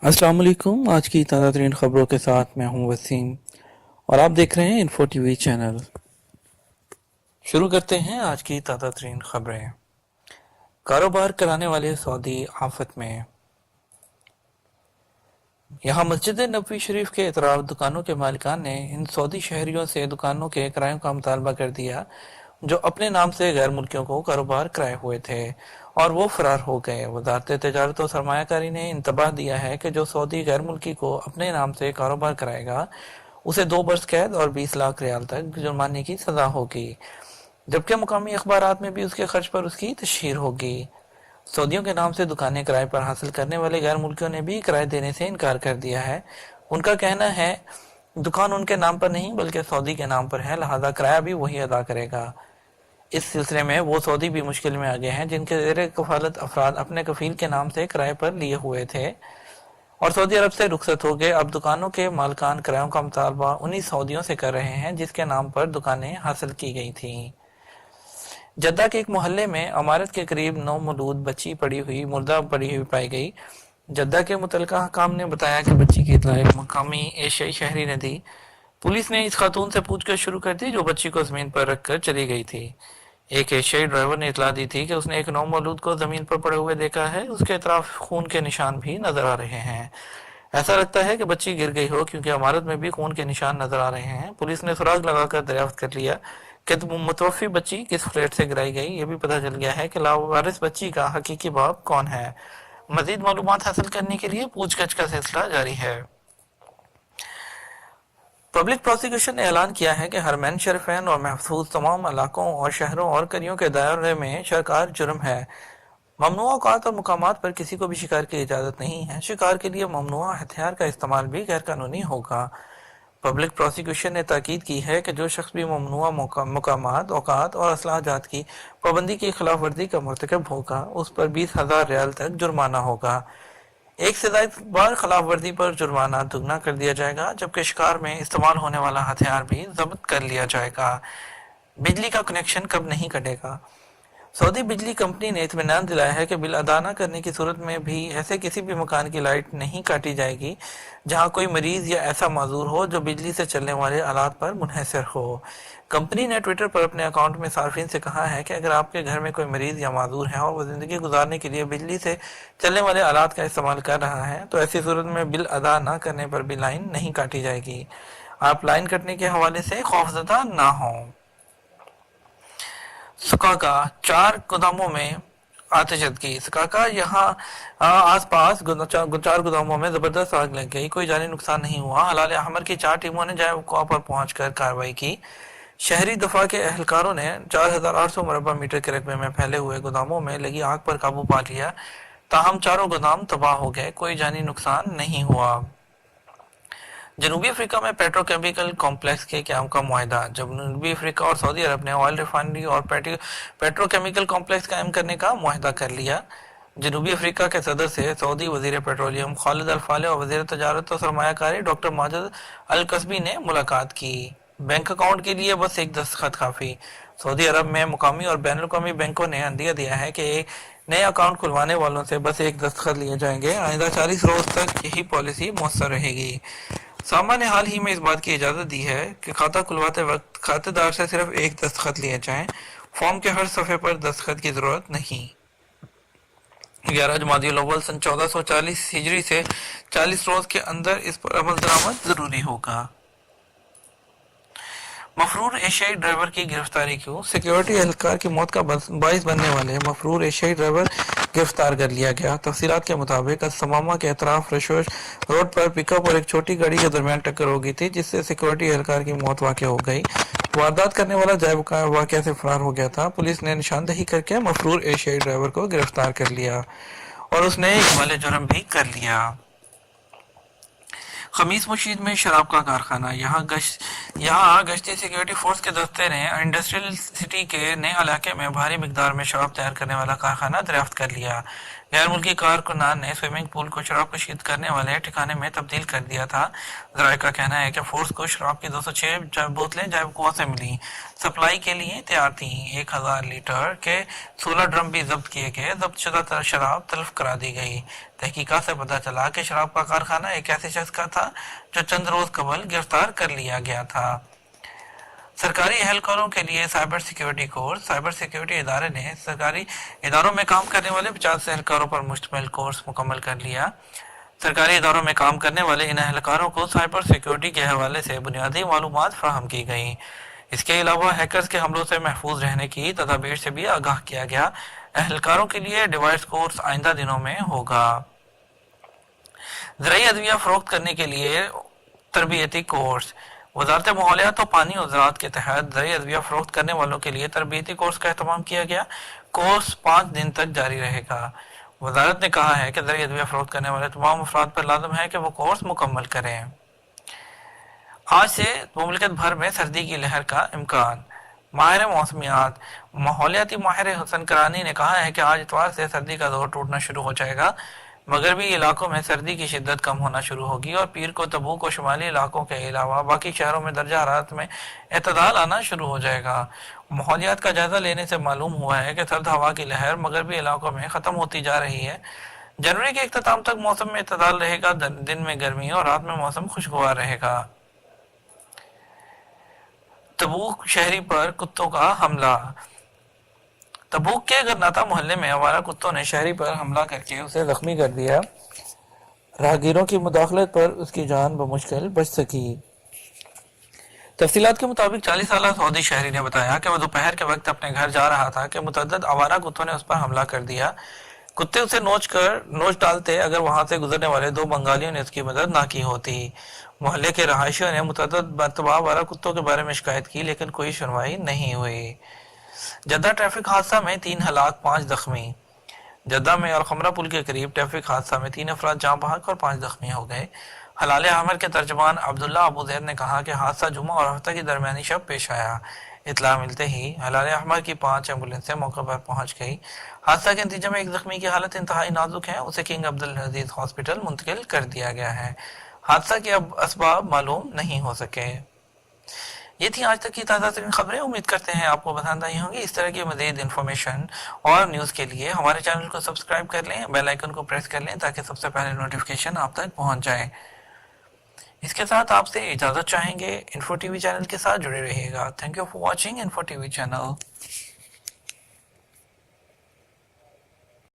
अस्सलाम वालेकुम। आज की ताज़ा तरीन खबरों के साथ मैं हूं वसीम और आप देख रहे हैं इन्फो टीवी चैनल। शुरू करते हैं आज की ताज़ा तरीन खबरें। कारोबार कराने वाले सऊदी आफत में। यहाँ मस्जिद नबवी शरीफ के इतराफ दुकानों के मालिकान ने इन सऊदी शहरियों से दुकानों के किरायों का मुतालबा कर दिया जो अपने नाम से गैर मुल्कियों को कारोबार कराए हुए थे और वो फरार हो गए। वजारत तजारत और सरमायाकारी ने इंतबाह दिया है कि जो सऊदी गैर मुल्की को अपने नाम से कारोबार कराएगा उसे 2 बरस कैद और 20 लाख रियाल तक जुर्माने की सजा होगी, जबकि मुकामी अखबारात में भी उसके खर्च पर उसकी तशहीर होगी। सऊदियों के नाम से दुकानें किराए पर हासिल करने वाले गैर मुल्कियों ने भी किराए देने से इनकार कर दिया है। उनका कहना है दुकान उनके नाम पर नहीं बल्कि सऊदी के नाम पर है, लिहाजा किराया भी वही अदा करेगा। इस सिलसिले में वो सऊदी भी मुश्किल में आ गए हैं जिनके ज़ेर कफालत अफराद अपने कफील के नाम से किराए पर लिए हुए थे और सऊदी अरब से रुखसत हो गए। अब दुकानों के मालकान किरायों का मुतालबा उन्हीं सऊदियों से कर रहे हैं जिसके नाम पर दुकानें हासिल की गई थीं। जद्दा के एक मोहल्ले में इमारत के करीब नौमौलूद बच्ची मुर्दा पड़ी हुई पाई गई। जद्दा के मुतलका हकाम ने बताया कि बच्ची की इत्तला एक मकामी एशियाई शहरी ने दी। पुलिस ने इस खातून से पूछताछ शुरू कर दी जो बच्ची को जमीन पर रखकर चली गई थी। एक एशियाई ड्राइवर ने इतला दी थी कि उसने एक नौमौलूद को जमीन पर पड़े हुए देखा है। उसके अतराफ खून के निशान भी नजर आ रहे हैं। ऐसा लगता है कि बच्ची गिर गई हो क्योंकि इमारत में भी खून के निशान नजर आ रहे हैं। पुलिस ने सुराग लगाकर दरियाफ्त कर लिया कि मुतवफ़ी बच्ची किस फ्लैट से गिराई गई। ये भी पता चल गया है कि लावारिस बच्ची का हकीकी बाप कौन है। मजीद मालूमात हासिल करने के लिए पूछताछ का सिलसिला जारी है। पब्लिक प्रोसिक्यूशन ने ऐलान किया है कि हरमैन शरीफैन और महफूज तमाम इलाकों और शहरों और करियों के दायरे में शिकार जुर्म है। ममनुआ औकात और मुकामात पर किसी को भी शिकार की इजाज़त नहीं है। शिकार के लिए ममनुआ हथियार का इस्तेमाल भी गैर कानूनी होगा। पब्लिक प्रोसिक्यूशन ने ताकीद की है कि जो शख्स भी ममनुआ मुकामात औकात और असलाहजात की पाबंदी की खिलाफ वर्जी का मरतकब होगा उस पर 20,000 रियाल तक जुर्माना होगा। एक से ज्यादा बार खिलाफ वर्जी पर जुर्माना दुगना कर दिया जाएगा, जबकि शिकार में इस्तेमाल होने वाला हथियार भी जब्त कर लिया जाएगा। बिजली का कनेक्शन कब नहीं कटेगा। सऊदी बिजली कंपनी ने इत्मीनान दिलाया है कि बिल अदा न करने की सूरत में भी ऐसे किसी भी मकान की लाइट नहीं काटी जाएगी जहां कोई मरीज या ऐसा माजूर हो जो बिजली से चलने वाले आलात पर मुनहसर हो। कंपनी ने ट्विटर पर अपने अकाउंट में सार्फिन से कहा है कि अगर आपके घर में कोई मरीज या माजूर है और वह जिंदगी गुजारने के लिए बिजली से चलने वाले आलात का इस्तेमाल कर रहा है तो ऐसी सूरत में बिल अदा न करने पर भी लाइन नहीं काटी जाएगी। आप लाइन कटने के हवाले से खौफजदा ना हों। सुकाका 4 गोदामों में आतिशबाजी। सुकाका यहाँ आसपास 4 गोदामों में जबरदस्त आग लग गई। कोई जानी नुकसान नहीं हुआ। हलाल अहमर की 4 टीमों ने जाए वक़्वा पर पहुंचकर कार्रवाई की। शहरी दफा के एहलकारों ने 4,800 मुरबा मीटर के रकबे में फैले हुए गोदामों में लगी आग पर काबू पा लिया। ताहम चारों गोदाम तबाह हो गए। कोई जानी नुकसान नहीं हुआ। जनूबी अफ्रीका में पेट्रोकेमिकल कॉम्प्लेक्स के क्याम का मुआहदा। जनूबी अफ्रीका और सऊदी अरब ने ऑयल रिफाइनरी और पेट्रोकेमिकल कॉम्प्लेक्स कायम करने का मुआहदा कर लिया। जनूबी अफ्रीका के सदर से सऊदी वजीर पेट्रोलियम खालिद अल फाले और वजीर तजारत और सरमायाकारी डॉक्टर माजिद अल कसबी ने मुलाकात की। बैंक अकाउंट के लिए बस एक दस्तखत काफी। सऊदी अरब में मुकामी और बैन अवी बैंकों ने अंदिया दिया है कि नए अकाउंट खुलवाने वालों से बस एक दस्तखत लिए जाएंगे। आइंदा 40 रोज तक यही पॉलिसी मौसर रहेगी। सामा ने हाल ही में इस बात की इजाज़त दी है कि खाता खुलवाते वक्त खातेदार से सिर्फ एक दस्तखत लिए जाएं। फॉर्म के हर सफ़े पर दस्तखत की ज़रूरत नहीं। 11 जमादियुल अव्वल सन 1440 हिजरी से 40 रोज के अंदर इस पर अमल दरामद जरूरी होगा। मफरूर एशियाई ड्राइवर की गिरफ्तारी क्यों। सिक्योरिटी एहलकार की मौत का बाइस बनने वाले मफरूर एशियाई ड्राइवर गिरफ्तार कर लिया गया। तफसीलात के मुताबिक समामा के अतराफ रशोश रोड पर पिकअप और एक छोटी गाड़ी के दरमियान टक्कर हो गई थी जिससे सिक्योरिटी एहलकार की मौत वाक़या हो गई। वारदात करने वाला जायब वाक़या से फरार हो गया था। पुलिस ने निशानदही करके मफरूर एशियाई ड्राइवर को गिरफ्तार कर लिया और उसने एक वाले जुर्म भी कर लिया। खमीस मुशीद में शराब का कारखाना। यहाँ गश्ती सिक्योरिटी फोर्स के दस्ते ने इंडस्ट्रियल सिटी के नए इलाके में भारी मिकदार में शराब तैयार करने वाला कारखाना दरियाफ्त कर लिया। गैर मुल्की कारकुनान ने स्विमिंग पूल को शराब कशीद करने वाले ठिकाने में तब्दील कर दिया था। जराये का कहना है कि फोर्स को शराब की 206 बोतलें जैवकुआ से मिली, सप्लाई के लिए तैयार थी। 1000 लीटर के 16 ड्रम भी जब्त किए गए। जब्त शुदा शराब तल्फ करा दी गई। तहकीकात से पता चला कि शराब का कारखाना एक ऐसे शख्स का था जो चंद रोज कबल गिरफ्तार कर लिया गया था। सरकारी एहलकारों के लिए cyber security course. Cyber security इदारे ने सरकारी इदारों में काम करने वाले 50 एहलकारों पर मुश्तमिल कोर्स मुकम्मल कर लिया। सरकारी इदारों में काम करने वाले इन एहलकारों को साइबर सिक्योरिटी के हवाले से बुनियादी मालूमात फराहम की गई। इसके अलावा हैकर्स के हमलों से महफूज रहने की तदाबीर से भी आगाह किया गया। एहलकारों के लिए डिवाइस कोर्स आइंदा दिनों में होगा। ज़राई अदविया फरोख्त करने के लिए तरबियती कोर्स। वजारत माहौलियात और पानी और ज़राअत के तहत ज़राई अदविया फरोख्त करने वालों के लिए तरबियती कोर्स का एहतमाम किया गया। कोर्स 5 दिन तक जारी रहेगा। वजारत ने कहा है कि ज़राई अदविया फरोख्त करने वाले तमाम अफराद पर लाजम है कि वो कोर्स मुकम्मल करें। आज से मुमलिकत भर में सर्दी की लहर का इम्कान। माहिर मौसमियात माहौलियाती माहिर हसन करानी ने कहा है कि आज इतवार से सर्दी का दौर टूटना शुरू हो जाएगा। मगरबी इलाकों में सर्दी की शिद्दत कम होना शुरू होगी और पीर को तबूक और शुमाली इलाकों के अलावा बाकी शहरों में दर्जा हरारत में एतदाल आना शुरू हो जाएगा। माहौलियात का जायजा लेने से मालूम हुआ है कि सर्द हवा की लहर मगरबी इलाकों में ख़त्म होती जा रही है। जनवरी के इख्तिताम तक मौसम में एतदाल रहेगा। दिन में गर्मी और रात में मौसम खुशगवार रहेगा। तबूक शहरी पर कुत्तों का हमला। तबूक के गरनाता मोहल्ले में आवारा कुत्तों ने शहरी पर हमला करके उसे जख्मी कर दिया। राहगीरों की मुदाखलत पर उसकी जान बमुश्किल बच सकी। तफसीलात के मुताबिक 40 साल सऊदी शहरी ने बताया कि वह दोपहर के वक्त अपने घर जा रहा था कि मुतअद्दिद आवारा कुत्तों ने उस पर हमला कर दिया। कुत्ते उसे नोच डालते अगर वहां से गुजरने वाले 2 बंगालियों ने उसकी मदद ना की होती। मोहल्ले के रहायशियों ने मुतअद्दिद मरतबा आवारा कुत्तों के बारे में शिकायत की, लेकिन कोई सुनवाई नहीं हुई। जद्दा ट्रैफिक हादसा में 3 हलाक 5 जख्मी। जद्दा में अलखमरा पुल के करीब ट्रैफिक हादसा में 3 अफराद जाँ बहक और 5 जख्मी हो गए। हलाल अहमर के तर्जमान अब्दुल्ला अबू जैद ने कहा कि हादसा जुमा और हफ्ता की दरमियानी शब पेश आया। इतला मिलते ही हलाल अहमर की 5 एम्बुलेंसें मौके पर पहुंच गई। हादसा के नतीजे में एक जख्मी की हालत इंतहाई नाजुक है, उसे किंग अब्दुल अजीज हॉस्पिटल मुंतकिल कर दिया गया है। हादसा के अब असबाब मालूम नहीं हो सके। ये थी आज तक की ताज़ा तरीन खबरें। उम्मीद करते हैं आपको पसंद आई होंगी। इस तरह की मज़ीद इन्फॉर्मेशन और न्यूज़ के लिए हमारे चैनल को सब्सक्राइब कर लें, बेल आइकन को प्रेस कर लें ताकि सबसे पहले नोटिफिकेशन आप तक पहुंच जाए। इसके साथ आपसे इजाज़त चाहेंगे। इन्फो टीवी चैनल के साथ जुड़े रहिएगा। Thank you for watching info TV channel.